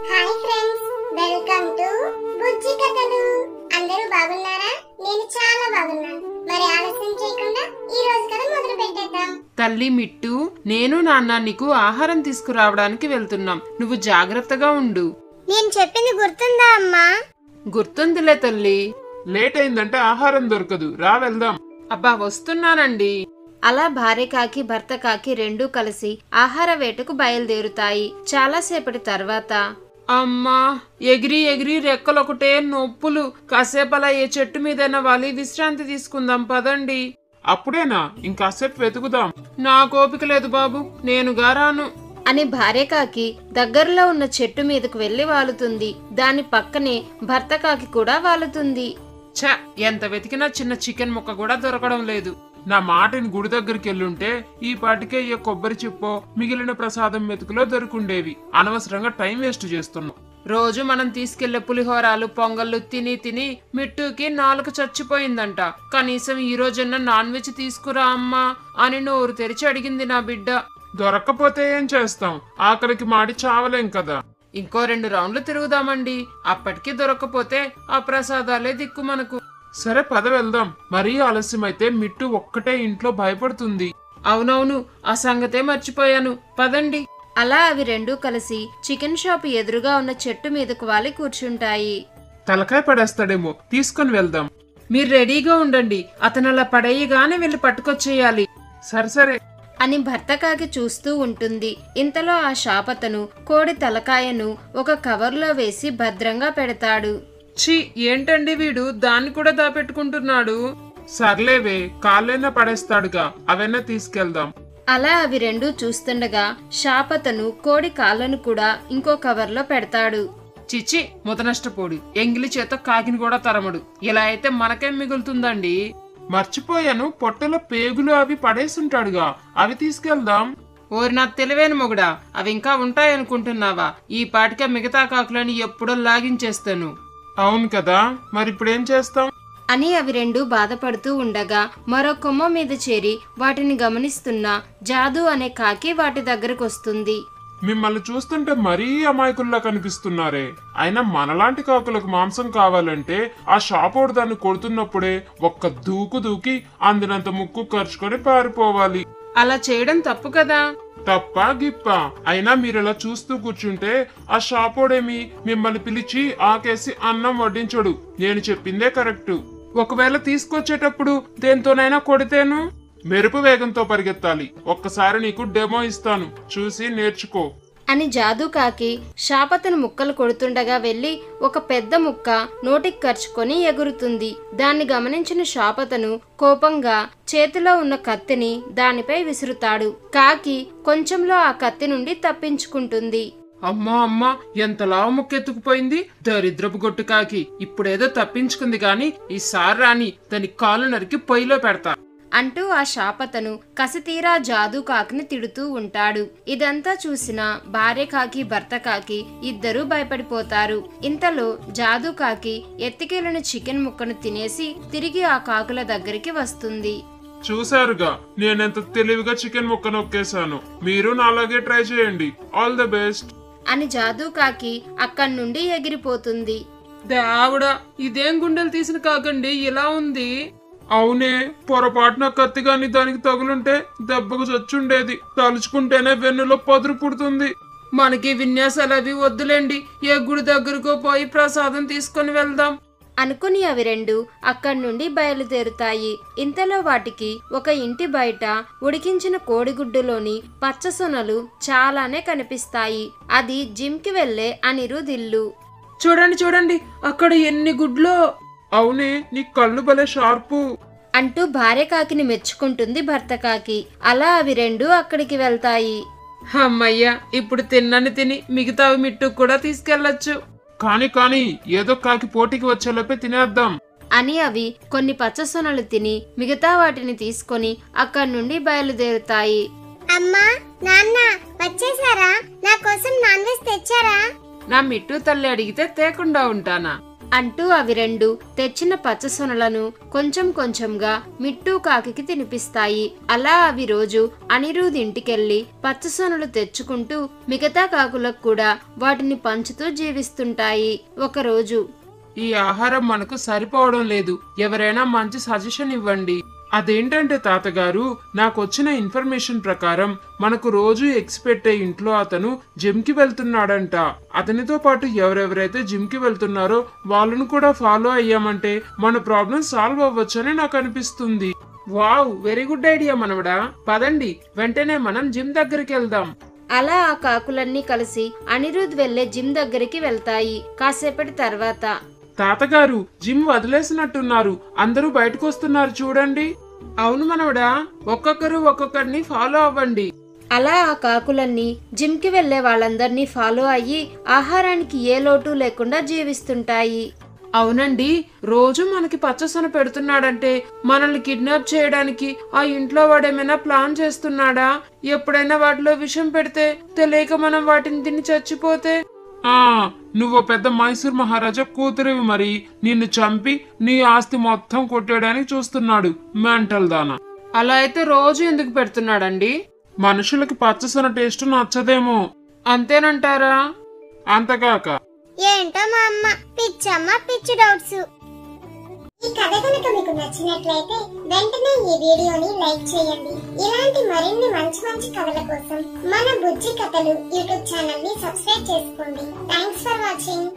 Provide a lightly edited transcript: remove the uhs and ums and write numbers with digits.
Hi friends, welcome to బుజ్జి కథలు. అందరూ బాగున్నారా? నేను చాలా బాగున్నాను. మరి ఆలస్యం చేయకుండా ఈ రోజు కథ మొదలు పెట్టేద్దాం. తల్లి మిట్టు, నేను నాన్న నీకు ఆహారం తీసుకురావడానికి వెళ్తున్నాం. నువ్వు జాగ్రత్తగా ఉండు. నేను చెప్పింది గుర్తుందా అమ్మా? గుర్తుందిలే తల్లి. లేట్ అయిందంటే ఆహారం దొరకదు, రా వెళ్దాం. అబ్బా వస్తున్నానండి. అలా భార్య కాకి భర్త కాకి రెండూ కలిసి ఆహార వేటకు బయలుదేరుతాయి. చాలాసేపటి తర్వాత అమ్మా, ఎగిరి ఎగిరి రెక్కలొకటే నొప్పులు. కాసేపలా ఏ చెట్టు మీదైనా వాలి విశ్రాంతి తీసుకుందాం పదండి. అప్పుడేనా? ఇంకాసేపు వెతుకుదాం. నా కోపిక లేదు బాబు, నేనుగా రాను అని భార్య కాకి దగ్గరలో ఉన్న చెట్టు మీదకు వెళ్లి వాలుతుంది. దాని పక్కనే భర్త కాకి కూడా వాలుతుంది. ఛ, ఎంత వెతికినా చిన్న చికెన్ ముక్క కూడా దొరకడం లేదు. నా మాటిని గుడి దగ్గరికి వెళ్ళుంటే ఈ పాటికే ఏ కొబ్బరి చిప్పో మిగిలిన ప్రసాదం మెతుకులో దొరుకుండేవి. అనవసరంగా టైం వేస్ట్ చేస్తున్నాం. రోజు మనం తీసుకెళ్లే పులిహోరాలు పొంగళ్ళు తిని తిని మిట్టుకి నాలుక చచ్చిపోయిందంట. కనీసం ఈ రోజన్నా నాన్ వెజ్ తీసుకురా అమ్మా అని నోరు తెరిచి అడిగింది నా బిడ్డ. దొరక్కపోతే ఏం చేస్తాం? ఆకలికి మాడి చావలేం కదా. ఇంకో 2 రౌండ్లు తిరుగుదామండి. అప్పటికి దొరక్కపోతే ఆ ప్రసాదాలే దిక్కు మనకు. సరే పద వెళ్దాం. మరీ ఆలస్యమైతే మిట్టు ఒక్కటే ఇంట్లో భయపడుతుంది. అవునవును, ఆ సంగతే మర్చిపోయాను. పదండి. అలా అవి రెండూ కలిసి చికెన్ షాప్ ఎదురుగా ఉన్న చెట్టు మీదకు వాలి కూర్చుంటాయి. తలకాయ పడేస్తాడేమో, తీసుకొని వెళ్దాం. మీరు రెడీగా ఉండండి. అతను అలా పడేయగానే వెళ్ళి పట్టుకొచ్చేయాలి. సరే అని భర్త కాకి చూస్తూ ఉంటుంది. ఇంతలో ఆ షాప్ అతను కోడి తలకాయను ఒక కవర్లో వేసి భద్రంగా పెడతాడు. ఛీ, ఏంటండి వీడు దాన్ని కూడా దాపెట్టుకుంటున్నాడు. సర్లేవే, కాళ్ళైనా పడేస్తాడుగా, అవైనా తీసుకెళ్దాం. అలా అవి రెండూ చూస్తుండగా షాప్ అతను కోడి కాళ్ళను కూడా ఇంకో కవర్లో పెడతాడు. చిచ్చి, ముతనష్టపోడు. ఎంగిలి చేత కాకిని కూడా తరమడు. ఇలా అయితే మనకేం మిగులుతుందండి? మర్చిపోయాను, పొట్టలో పేగులు అవి పడేసుంటాడుగా, అవి తీసుకెళ్దాం. ఓరి నా తెలివైన మొగుడా, అవి ఇంకా ఉంటాయనుకుంటున్నావా? ఈ పాటికే మిగతా కాకులని ఎప్పుడో లాగించేస్తాను. అవును కదా, మరి ఇప్పుడేం చేస్తాం? అని అవి రెండూ బాధపడుతూ ఉండగా మరో కొమ్మ మీద చేరి వాటిని గమనిస్తున్న జాదు అనే కాకి వాటి దగ్గరకొస్తుంది. మిమ్మల్ని చూస్తుంటే మరీ అమాయకుల్లా కనిపిస్తున్నారే. అయినా మనలాంటి కాకులకు మాంసం కావాలంటే ఆ షాపోడు దాన్ని కొడుతున్నప్పుడే ఒక్క దూకు దూకి అందినంత ముక్కు ఖర్చుకొని పారిపోవాలి. అలా చేయడం తప్పు కదా. తప్ప గిప్ప? అయినా మీరిలా చూస్తూ కూర్చుంటే ఆ షాపోడేమి మిమ్మల్ని పిలిచి ఆకేసి అన్నం వడ్డించడు. నేను చెప్పిందే కరెక్టు. ఒకవేళ తీసుకొచ్చేటప్పుడు దేంతోనైనా కొడితేను మెరుపు వేగంతో పరిగెత్తాలి. ఒక్కసారి నీకు డెమో ఇస్తాను, చూసి నేర్చుకో అని జాదు కాకి షాపతను ముక్కలు కొడుతుండగా వెళ్లి ఒక పెద్ద ముక్క నోటికి ఖర్చుకొని ఎగురుతుంది. దాన్ని గమనించిన షాపతను కోపంగా చేతిలో ఉన్న కత్తిని దానిపై విసురుతాడు. కాకి కొంచెంలో ఆ కత్తి నుండి తప్పించుకుంటుంది. అమ్మా అమ్మా, ఎంత లావు ముక్కెత్తుకుపోయింది. దరిద్రపు గొట్టు కాకి. ఇప్పుడేదో తప్పించుకుంది గాని ఈసారి రాని దాని కాలు నరికి పొయ్యిలో పెడతా అంటూ ఆ షాపతను కసితీరా జాదు కాకిని తిడుతూ ఉంటాడు. ఇదంతా చూసిన భార్య కాకి భర్త కాకి ఇద్దరూ భయపడిపోతారు. ఇంతలో జాదు కాకి ఎత్తికెళ్లిన చికెన్ ముక్కను తినేసి తిరిగి ఆ కాకుల దగ్గరికి వస్తుంది. చూసారుగా, నేనెంత తెలివిగా చికెన్ ముక్క నొక్కేశాను. మీరు నాలాగే ట్రై చేయండి. ఆల్ ద బెస్ట్ అని జాదు కాకి అక్కడి నుండి ఎగిరిపోతుంది. దేవుడా, ఇదేం గుండెలు తీసిన కాకండి ఇలా ఉంది. అవునే, పొరపాటున కత్తిగాని దానికి తగులుంటే దెబ్బకు చచ్చుండేది. తలుచుకుంటేనే వెన్నులో పదురు పుడుతుంది. మనకి విన్యాసాలు అవి వద్దులేండి. ఏ గుడి దగ్గరకో పోయి ప్రసాదం తీసుకొని వెళ్దాం అనుకుని అవి రెండు అక్కడి నుండి బయలుదేరుతాయి. ఇంతలో వాటికి ఒక ఇంటి బయట ఉడికించిన కోడిగుడ్డులోని పచ్చసొనలు చాలానే కనిపిస్తాయి. అది జిమ్కి వెళ్లే అనిరుదిల్లు. చూడండి చూడండి, అక్కడ ఎన్ని గుడ్లో. అవునే, నీ కళ్ళు భలే షార్పు అంటూ భార్య కాకిని మెచ్చుకుంటుంది భర్త కాకి. అలా అవి రెండు అక్కడికి వెళ్తాయి. అమ్మయ్యా, ఇప్పుడు తిన్నని తిని మిగతావి మిట్టు కూడా తీసుకెళ్లొచ్చు. కానీ ఏదో కాకి పోటీకి వచ్చేలోపే తినేద్దాం అని అవి కొన్ని పచ్చసొనలు తిని మిగతా వాటిని తీసుకొని అక్కడి నుండి బయలుదేరుతాయి. అమ్మా, నాన్న వచ్చేసారా? నా కోసం నాన్ వెజ్ తెచ్చారా? నా మిట్టు తల్లి అడిగితే తేకుండా ఉంటానా? అంటూ అవి రెండు తెచ్చిన పచ్చసొనలను కొంచెం కొంచెంగా మిట్టు కాకికి తినిపిస్తాయి. అలా అవి రోజు అనిరుద్ ఇంటికెళ్లి పచ్చసొనలు తెచ్చుకుంటూ మిగతా కాకులకు కూడా వాటిని పంచుతూ జీవిస్తుంటాయి. ఒకరోజు, ఈ ఆహారం మనకు సరిపోవడం లేదు, ఎవరైనా మంచి సజెషన్ ఇవ్వండి. అదేంటంటే తాతగారు, నాకొచ్చిన ఇన్ఫర్మేషన్ ప్రకారం మనకు రోజు ఎగ్స్ పెట్టే ఇంట్లో అతను జిమ్ కి వెళ్తున్నాడంట. అతనితో పాటు ఎవరెవరైతే జిమ్ కి వెళ్తున్నారో వాళ్ళను కూడా ఫాలో అయ్యామంటే మన ప్రాబ్లం సాల్వ్ అవ్వచ్చని నాకు అనిపిస్తుంది. వావ్, వెరీ గుడ్ ఐడియా మనవడా. పదండి, వెంటనే మనం జిమ్ దగ్గరికి వెళ్దాం. అలా ఆ కాకులన్నీ కలిసి అనిరుద్ వెళ్లే జిమ్ దగ్గరికి వెళ్తాయి. కాసేపటి తర్వాత, తాతగారు, జిమ్ వదిలేసినట్టున్నారు, అందరూ బయటకు వస్తున్నారు చూడండి. అవును మనవడా, ఒక్కొక్కరు ఒక్కొక్కరిని ఫాలో అవ్వండి. అలా ఆ కాకులన్నీ జిమ్ కి వెళ్లే వాళ్ళందరినీ ఫాలో అయ్యి ఆహారానికి ఏ లోటు లేకుండా జీవిస్తుంటాయి. అవునండి, రోజు మనకి పచ్చసొన పెడుతున్నాడంటే మనల్ని కిడ్నాప్ చేయడానికి ఆ ఇంట్లో వాడేమైనా ప్లాన్ చేస్తున్నాడా? ఎప్పుడైనా వాటిలో విషం పెడితే తెలియక మనం వాటిని తిని చచ్చిపోతే? నువ్వు పెద్ద మైసూర్ మహారాజా కూతురివి, మరి నిన్ను చంపి నీ ఆస్తి మొత్తం కొట్టేయడానికి చూస్తున్నాడు మెంటల్ దానా. అలా అయితే రోజు ఎందుకు పెడుతున్నాడండి? మనుషులకి పచ్చసొన టేస్ట్ నచ్చదేమో. అంతేనంటారా? అంతకాక ఏంటో మా అమ్మ పిచ్చి డౌట్స్. ఈ కథ కనుక మీకు నచ్చినట్లయితే వెంటనే ఈ వీడియోని లైక్ చేయండి. ఇలాంటి మరిన్ని మంచి మంచి కథల కోసం మన బుజ్జి కథలు యూట్యూబ్ ఛానల్ ని సబ్స్క్రైబ్ చేసుకోండి. Thanks for watching.